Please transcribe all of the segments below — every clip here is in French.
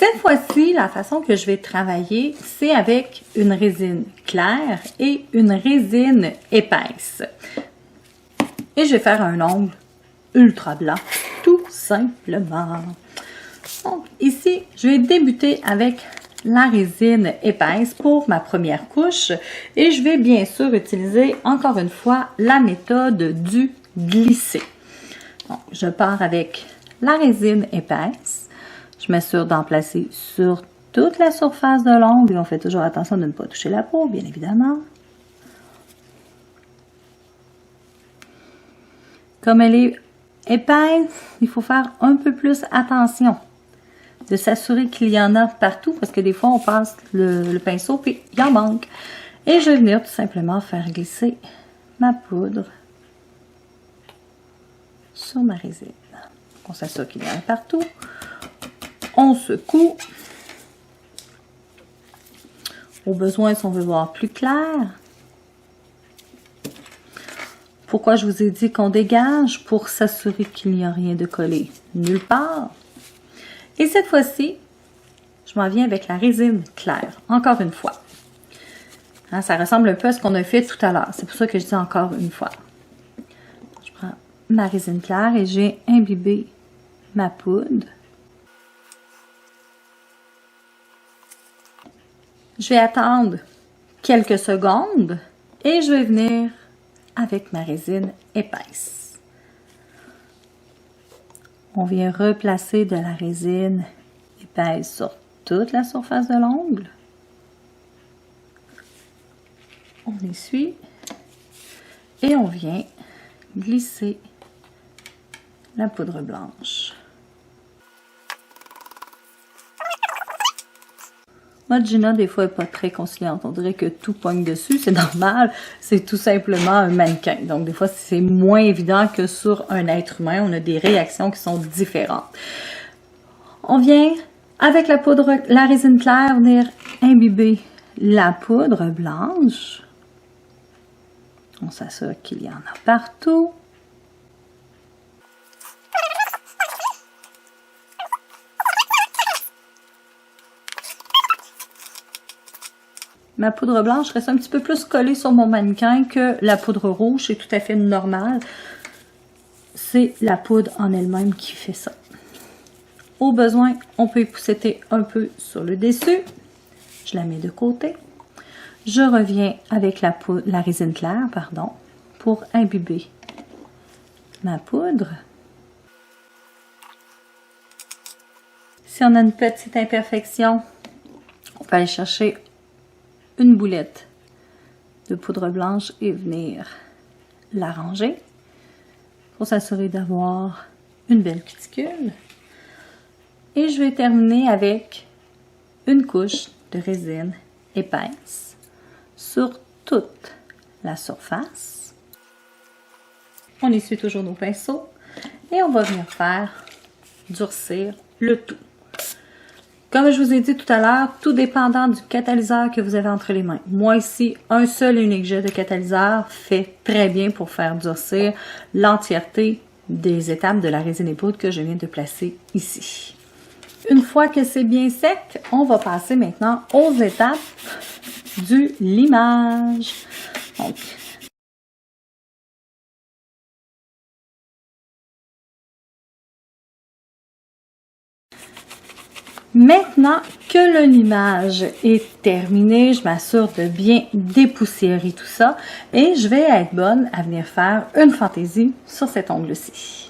Cette fois-ci, la façon que je vais travailler, c'est avec une résine claire et une résine épaisse. Et je vais faire un ongle ultra blanc, tout simplement. Donc, ici, je vais débuter avec la résine épaisse pour ma première couche et je vais bien sûr utiliser encore une fois la méthode du glisser. Donc, je pars avec la résine épaisse. Je m'assure d'en placer sur toute la surface de l'ongle et on fait toujours attention de ne pas toucher la peau, bien évidemment. Comme elle est épaisse, il faut faire un peu plus attention de s'assurer qu'il y en a partout parce que des fois on passe le pinceau puis il en manque. Et je vais venir tout simplement faire glisser ma poudre sur ma résine. On s'assure qu'il y en a partout. On secoue. Au besoin, si on veut voir plus clair. Pourquoi je vous ai dit qu'on dégage? Pour s'assurer qu'il n'y a rien de collé nulle part. Et cette fois-ci, je m'en viens avec la résine claire. Encore une fois. Hein, ça ressemble un peu à ce qu'on a fait tout à l'heure. C'est pour ça que je dis encore une fois. Je prends ma résine claire et j'ai imbibé ma poudre. Je vais attendre quelques secondes et je vais venir avec ma résine épaisse. On vient replacer de la résine épaisse sur toute la surface de l'ongle. On essuie et on vient glisser la poudre blanche. Moi, Gina, des fois, n'est pas très conciliante. On dirait que tout pogne dessus. C'est normal. C'est tout simplement un mannequin. Donc, des fois, c'est moins évident que sur un être humain. On a des réactions qui sont différentes. On vient, avec la poudre, la résine claire, venir imbiber la poudre blanche. On s'assure qu'il y en a partout. Ma poudre blanche reste un petit peu plus collée sur mon mannequin que la poudre rouge. C'est tout à fait normal. C'est la poudre en elle-même qui fait ça. Au besoin, on peut épousseter un peu sur le dessus. Je la mets de côté. Je reviens avec la résine claire, pardon, pour imbiber ma poudre. Si on a une petite imperfection, on peut aller chercher une boulette de poudre blanche et venir l'arranger pour s'assurer d'avoir une belle cuticule. Et je vais terminer avec une couche de résine épaisse sur toute la surface. On essuie toujours nos pinceaux et on va venir faire durcir le tout. Comme je vous ai dit tout à l'heure, tout dépendant du catalyseur que vous avez entre les mains. Moi ici, un seul et unique jet de catalyseur fait très bien pour faire durcir l'entièreté des étapes de la résine et poudre que je viens de placer ici. Une fois que c'est bien sec, on va passer maintenant aux étapes du limage. Donc, maintenant que le limage est terminé, je m'assure de bien dépoussiérer tout ça et je vais être bonne à venir faire une fantaisie sur cet ongle-ci.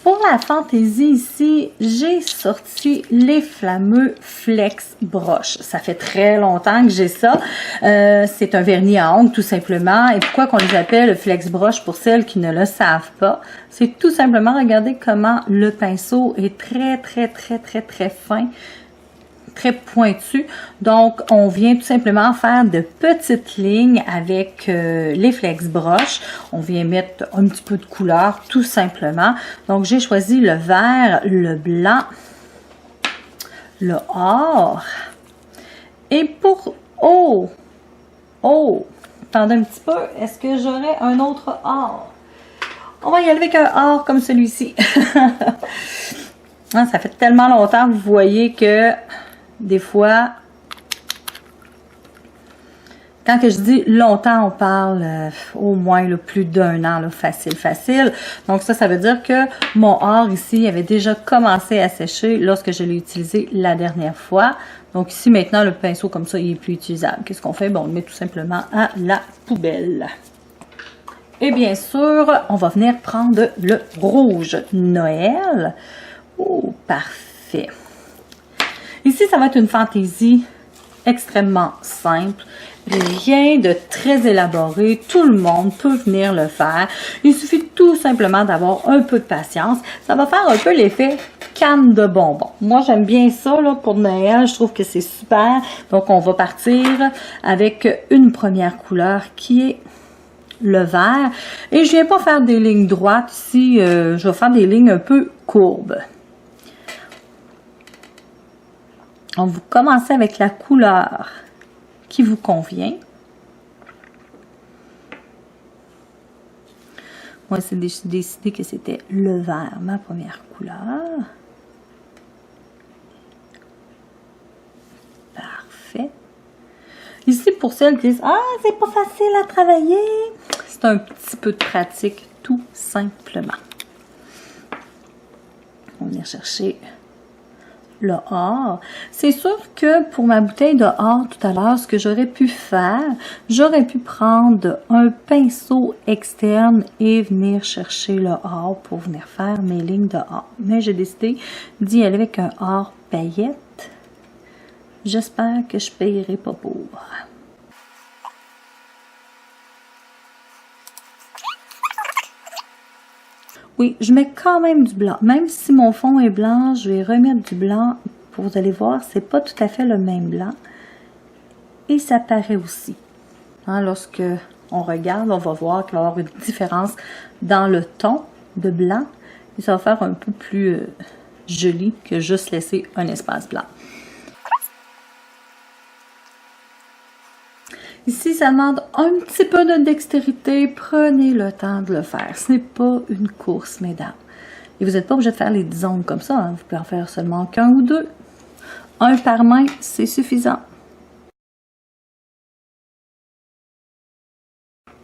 Pour la fantaisie ici, j'ai sorti les fameux Flex Brush. Ça fait très longtemps que j'ai ça. C'est un vernis à ongles tout simplement. Et pourquoi qu'on les appelle Flex Brush pour celles qui ne le savent pas? C'est tout simplement, regardez comment le pinceau est très fin, très pointu. Donc, on vient tout simplement faire de petites lignes avec les Flex Brush. On vient mettre un petit peu de couleur, tout simplement. Donc, j'ai choisi le vert, le blanc, le or. Et pour... Oh! Attendez un petit peu. Est-ce que j'aurais un autre or? On va y aller avec un or comme celui-ci. Ça fait tellement longtemps, vous voyez que Des fois, quand que je dis longtemps, on parle au moins plus d'1 an, là, facile. Donc ça veut dire que mon or ici avait déjà commencé à sécher lorsque je l'ai utilisé la dernière fois. Donc ici, maintenant, le pinceau comme ça, il est plus utilisable. Qu'est-ce qu'on fait? Bon, on le met tout simplement à la poubelle. Et bien sûr, on va venir prendre le rouge Noël. Oh, parfait. Ici, ça va être une fantaisie extrêmement simple. Rien de très élaboré, tout le monde peut venir le faire. Il suffit tout simplement d'avoir un peu de patience. Ça va faire un peu l'effet canne de bonbons. Moi, j'aime bien ça là, pour Noël, je trouve que c'est super. Donc, on va partir avec une première couleur qui est le vert. Et je viens pas faire des lignes droites ici, je vais faire des lignes un peu courbes. On va commencer avec la couleur qui vous convient. Moi, j'ai décidé que c'était le vert, ma première couleur. Parfait. Ici, pour celles qui disent « Ah, c'est pas facile à travailler », c'est un petit peu de pratique, tout simplement. On va venir chercher le or. C'est sûr que pour ma bouteille de or tout à l'heure, ce que j'aurais pu faire, j'aurais pu prendre un pinceau externe et venir chercher le or pour venir faire mes lignes de or. Mais j'ai décidé d'y aller avec un or paillette. J'espère que je ne payerai pas pour. Oui, je mets quand même du blanc. Même si mon fond est blanc, je vais remettre du blanc. Pour vous allez voir, c'est pas tout à fait le même blanc. Et ça paraît aussi. Hein, lorsque on regarde, on va voir qu'il va y avoir une différence dans le ton de blanc. Et ça va faire un peu plus joli que juste laisser un espace blanc. Ici, ça demande un petit peu de dextérité. Prenez le temps de le faire. Ce n'est pas une course, mesdames. Et vous n'êtes pas obligé de faire les 10 ongles comme ça. Hein. Vous pouvez en faire seulement qu'un ou deux. Un par main, c'est suffisant.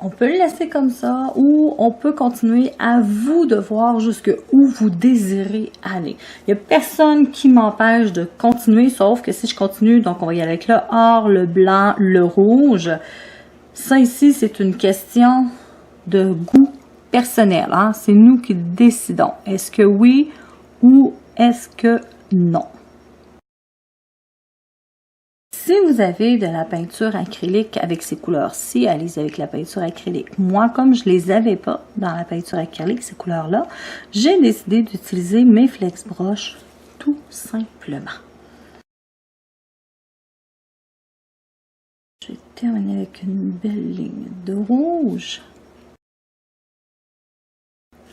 On peut le laisser comme ça ou on peut continuer, à vous de voir jusqu'où vous désirez aller. Il n'y a personne qui m'empêche de continuer, sauf que si je continue, donc on va y aller avec le or, le blanc, le rouge. Ça ici, c'est une question de goût personnel. Hein? C'est nous qui décidons. Est-ce que oui ou est-ce que non? Si vous avez de la peinture acrylique avec ces couleurs-ci, allez-y avec la peinture acrylique. Moi, comme je ne les avais pas dans la peinture acrylique, ces couleurs-là, j'ai décidé d'utiliser mes flex broches tout simplement. Je vais terminer avec une belle ligne de rouge.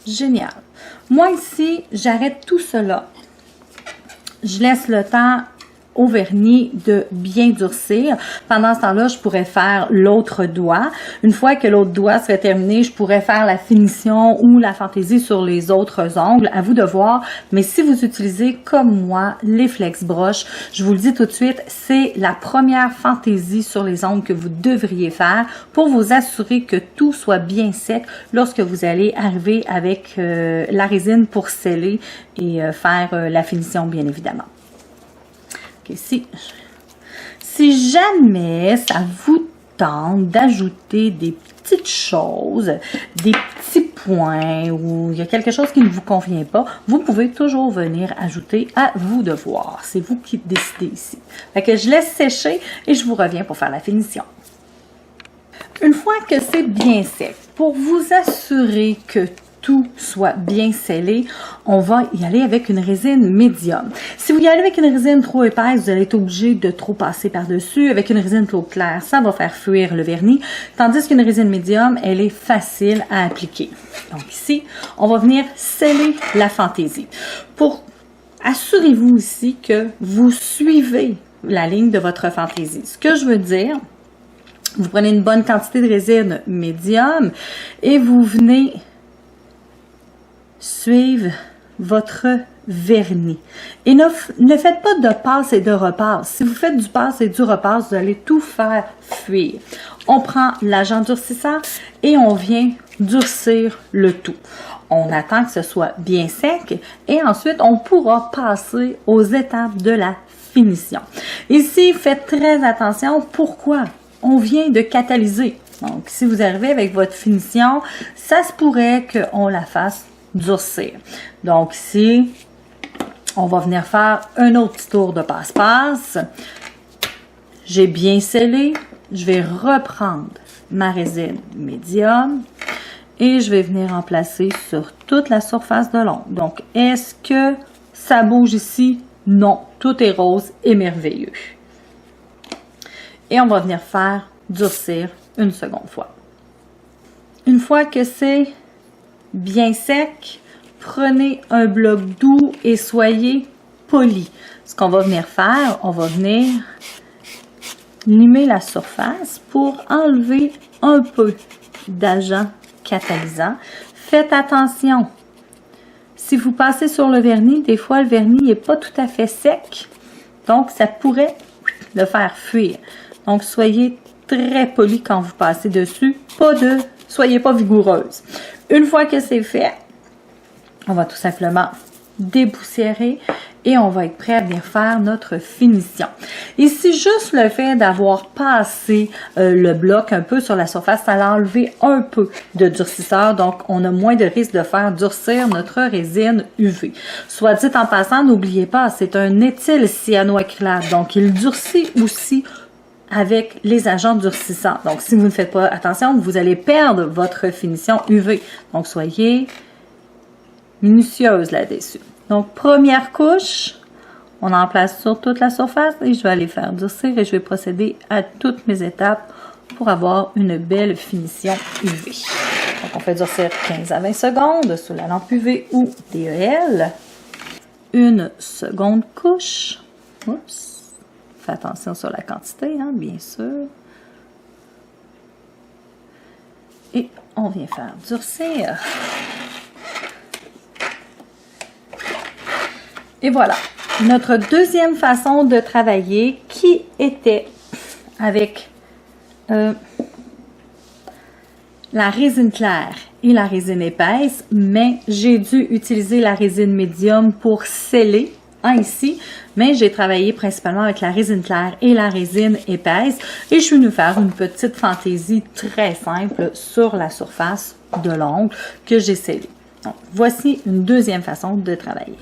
Génial. Moi ici, j'arrête tout cela. Je laisse le temps au vernis de bien durcir. Pendant ce temps-là, je pourrais faire l'autre doigt. Une fois que l'autre doigt serait terminé, je pourrais faire la finition ou la fantaisie sur les autres ongles. À vous de voir. Mais si vous utilisez, comme moi, les flex broches, je vous le dis tout de suite, c'est la première fantaisie sur les ongles que vous devriez faire pour vous assurer que tout soit bien sec lorsque vous allez arriver avec la résine pour sceller et faire la finition, bien évidemment. Okay, si jamais ça vous tente d'ajouter des petites choses, des petits points ou il y a quelque chose qui ne vous convient pas, vous pouvez toujours venir ajouter, à vous de voir. C'est vous qui décidez ici. Fait que je laisse sécher et je vous reviens pour faire la finition. Une fois que c'est bien sec, pour vous assurer que tout soit bien scellé, on va y aller avec une résine médium. Si vous y allez avec une résine trop épaisse, vous allez être obligé de trop passer par-dessus. Avec une résine trop claire, ça va faire fuir le vernis. Tandis qu'une résine médium, elle est facile à appliquer. Donc ici, on va venir sceller la fantaisie. Assurez-vous ici que vous suivez la ligne de votre fantaisie. Ce que je veux dire, vous prenez une bonne quantité de résine médium et vous venez suivre votre vernis. Et ne faites pas de passe et de repasse. Si vous faites du passe et du repasse, vous allez tout faire fuir. On prend l'agent durcissant et on vient durcir le tout. On attend que ce soit bien sec et ensuite on pourra passer aux étapes de la finition. Ici, faites très attention. Pourquoi? On vient de catalyser. Donc, si vous arrivez avec votre finition, ça se pourrait qu'on la fasse durcir. Donc, ici, on va venir faire un autre petit tour de passe-passe. J'ai bien scellé. Je vais reprendre ma résine médium et je vais venir en placer sur toute la surface de l'ongle. Donc, est-ce que ça bouge ici? Non, tout est rose et merveilleux. Et on va venir faire durcir une seconde fois. Une fois que c'est bien sec, prenez un bloc doux et soyez poli. Ce qu'on va venir faire, on va venir limer la surface pour enlever un peu d'agent catalysant. Faites attention. Si vous passez sur le vernis, des fois le vernis n'est pas tout à fait sec, donc ça pourrait le faire fuir. Donc soyez très poli quand vous passez dessus, soyez pas vigoureuse. Une fois que c'est fait, on va tout simplement dépoussiérer et on va être prêt à venir faire notre finition. Ici, juste le fait d'avoir passé le bloc un peu sur la surface, ça a enlevé un peu de durcisseur, donc on a moins de risque de faire durcir notre résine UV. Soit dit en passant, n'oubliez pas, c'est un éthylcyanoacrylate, donc il durcit aussi avec les agents durcissants. Donc, si vous ne faites pas attention, vous allez perdre votre finition UV. Donc, soyez minutieuse là-dessus. Donc, première couche, on en place sur toute la surface et je vais aller faire durcir et je vais procéder à toutes mes étapes pour avoir une belle finition UV. Donc, on fait durcir 15 à 20 secondes sous la lampe UV ou DEL. Une seconde couche. Oups. Faites attention sur la quantité, hein, bien sûr. Et on vient faire durcir. Et voilà, notre deuxième façon de travailler qui était avec la résine claire et la résine épaisse, mais j'ai dû utiliser la résine médium pour sceller ici, mais j'ai travaillé principalement avec la résine claire et la résine épaisse et je suis venue faire une petite fantaisie très simple sur la surface de l'ongle que j'ai scellée. Donc, voici une deuxième façon de travailler.